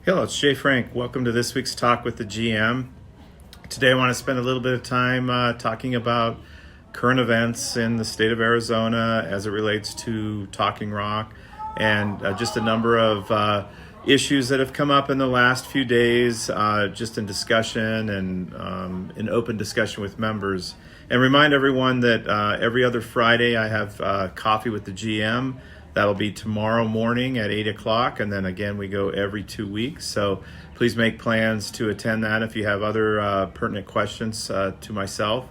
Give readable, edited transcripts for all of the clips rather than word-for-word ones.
Hello, it's Jay Frank. Welcome to this week's Talk with the GM. Today I want to spend a little bit of time talking about current events in the state of Arizona as it relates to Talking Rock and just a number of issues that have come up in the last few days, just in discussion and in open discussion with members. And remind everyone that every other Friday I have coffee with the GM. That'll be tomorrow morning at 8 o'clock, and then again we go every 2 weeks. So please make plans to attend that if you have other pertinent questions to myself.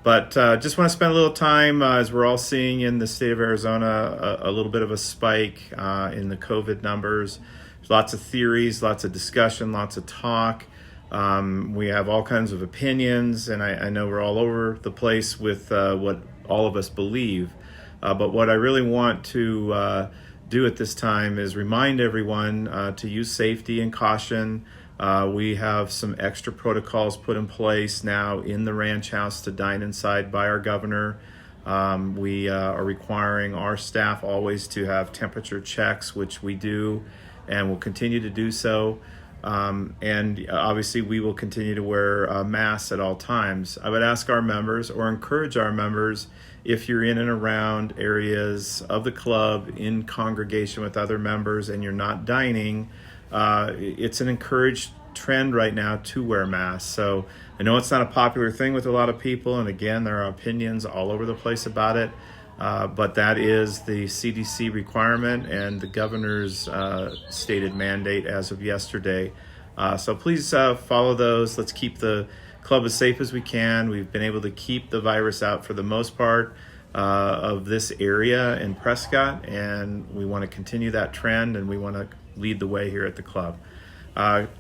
But just want to spend a little time, as we're all seeing in the state of Arizona, a little bit of a spike in the COVID numbers. There's lots of theories, lots of discussion, lots of talk. We have all kinds of opinions, and I know we're all over the place with what all of us believe. But what I really want to do at this time is remind everyone to use safety and caution. We have some extra protocols put in place now in the ranch house to dine inside by our governor. We are requiring our staff always to have temperature checks, which we do and will continue to do so. And obviously we will continue to wear masks at all times. I would ask our members or encourage our members, if you're in and around areas of the club in congregation with other members and you're not dining, it's an encouraged trend right now to wear masks. So I know it's not a popular thing with a lot of people, and again, there are opinions all over the place about it, but that is the CDC requirement and the governor's stated mandate as of yesterday. So please follow those. Let's keep the club as safe as we can. We've been able to keep the virus out for the most part of this area in Prescott, and we want to continue that trend, and we want to lead the way here at the club.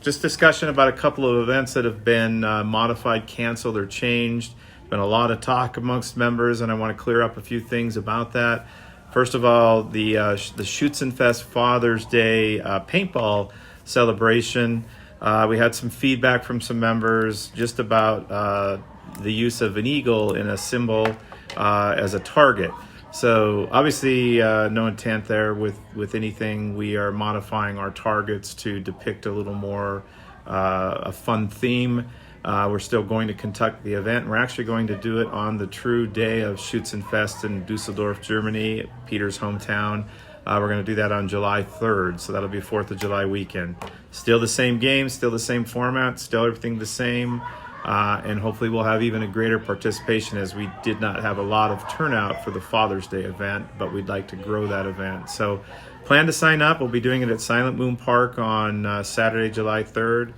Just discussion about a couple of events that have been modified, canceled, or changed. Been a lot of talk amongst members, and I want to clear up a few things about that. First of all, the Schützenfest Father's Day paintball celebration. We had some feedback from some members just about the use of an eagle in a symbol as a target. So obviously no intent there with anything. We are modifying our targets to depict a little more a fun theme. We're still going to conduct the event. We're actually going to do it on the true day of Schützenfest in Dusseldorf, Germany, Peter's hometown. We're going to do that on July 3rd, so that'll be 4th of July weekend. Still the same game, still the same format, still everything the same, and hopefully we'll have even a greater participation, as we did not have a lot of turnout for the Father's Day event, but we'd like to grow that event. So plan to sign up. We'll be doing it at Silent Moon Park on Saturday, July 3rd.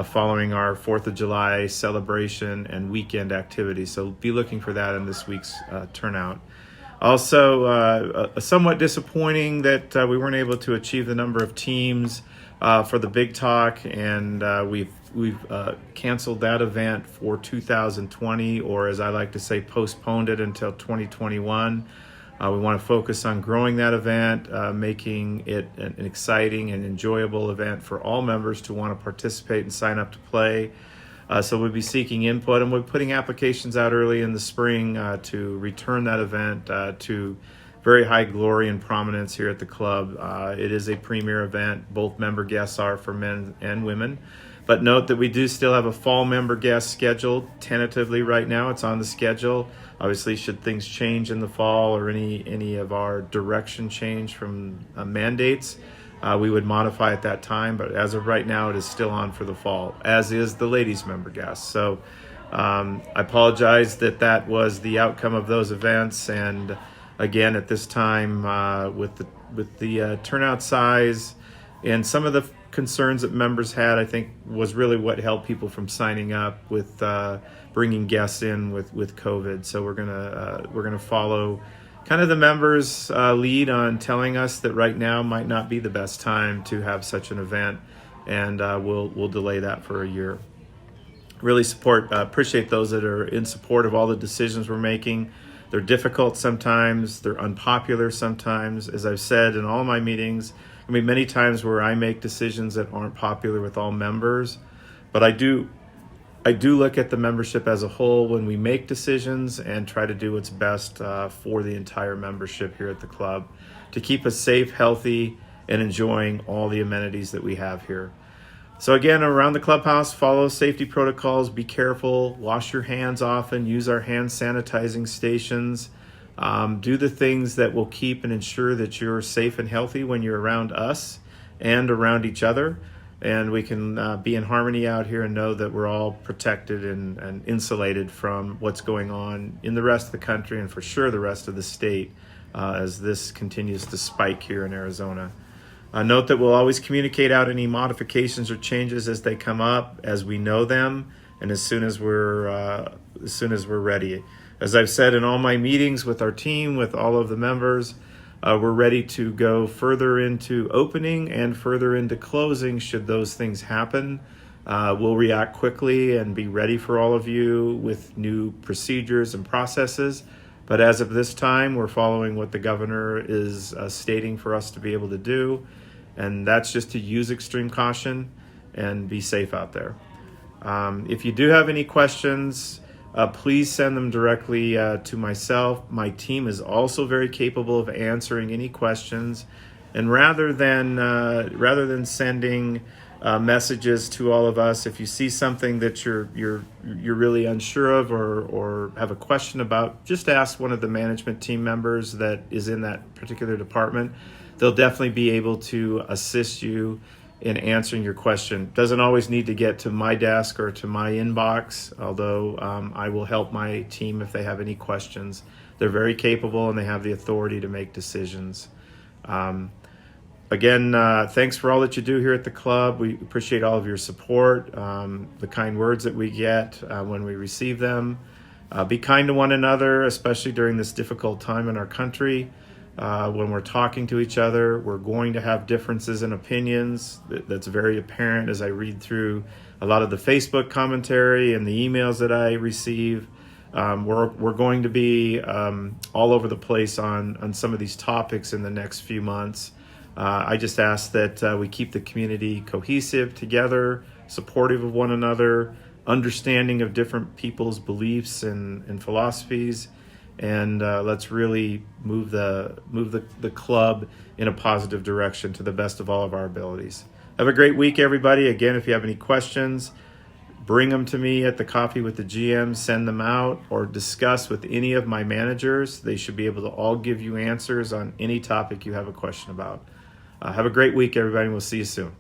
Following our 4th of July celebration and weekend activity. So be looking for that in this week's turnout. Also, somewhat disappointing that we weren't able to achieve the number of teams for the Big Talk, and we've canceled that event for 2020, or as I like to say, postponed it until 2021. We want to focus on growing that event, making it an exciting and enjoyable event for all members to want to participate and sign up to play. So we'll be seeking input, and we're putting applications out early in the spring to return that event to very high glory and prominence here at the club. It is a premier event. Both member guests are for men and women. But note that we do still have a fall member guest scheduled tentatively right now. It's on the schedule. Obviously, should things change in the fall or any of our direction change from mandates, we would modify at that time. But as of right now, it is still on for the fall, as is the ladies member guests. So I apologize that was the outcome of those events. And again, at this time, with the turnout size and some of the concerns that members had, I think was really what held people from signing up with bringing guests in with COVID. So we're gonna follow kind of the members' lead on telling us that right now might not be the best time to have such an event, and we'll delay that for a year. Really appreciate those that are in support of all the decisions we're making. They're difficult sometimes, they're unpopular sometimes. As I've said in all my meetings, many times where I make decisions that aren't popular with all members, but I do look at the membership as a whole when we make decisions and try to do what's best for the entire membership here at the club to keep us safe, healthy, and enjoying all the amenities that we have here. So again, around the clubhouse, follow safety protocols, be careful, wash your hands often, use our hand sanitizing stations, do the things that will keep and ensure that you're safe and healthy when you're around us and around each other. And we can be in harmony out here and know that we're all protected and insulated from what's going on in the rest of the country and for sure the rest of the state as this continues to spike here in Arizona. Note that we'll always communicate out any modifications or changes as they come up, as we know them, and as soon as we're ready. As I've said in all my meetings with our team, with all of the members, we're ready to go further into opening and further into closing should those things happen. We'll react quickly and be ready for all of you with new procedures and processes. But as of this time, we're following what the governor is stating for us to be able to do. And that's just to use extreme caution and be safe out there. If you do have any questions, please send them directly to myself. My team is also very capable of answering any questions. And rather than sending messages to all of us, if you see something that you're really unsure of or have a question about, just ask one of the management team members that is in that particular department. They'll definitely be able to assist you in answering your question. Doesn't always need to get to my desk or to my inbox, although I will help my team if they have any questions. They're very capable and they have the authority to make decisions. Again, thanks for all that you do here at the club. We appreciate all of your support, the kind words that we get when we receive them. Be kind to one another, especially during this difficult time in our country. When we're talking to each other, we're going to have differences in opinions. That's very apparent as I read through a lot of the Facebook commentary and the emails that I receive. We're going to be all over the place on some of these topics in the next few months. I just ask that we keep the community cohesive, together, supportive of one another, understanding of different people's beliefs and philosophies. And let's really move the club in a positive direction to the best of all of our abilities. Have a great week, everybody. Again, if you have any questions, bring them to me at the Coffee with the GM, send them out, or discuss with any of my managers. They should be able to all give you answers on any topic you have a question about. Have a great week, everybody, and we'll see you soon.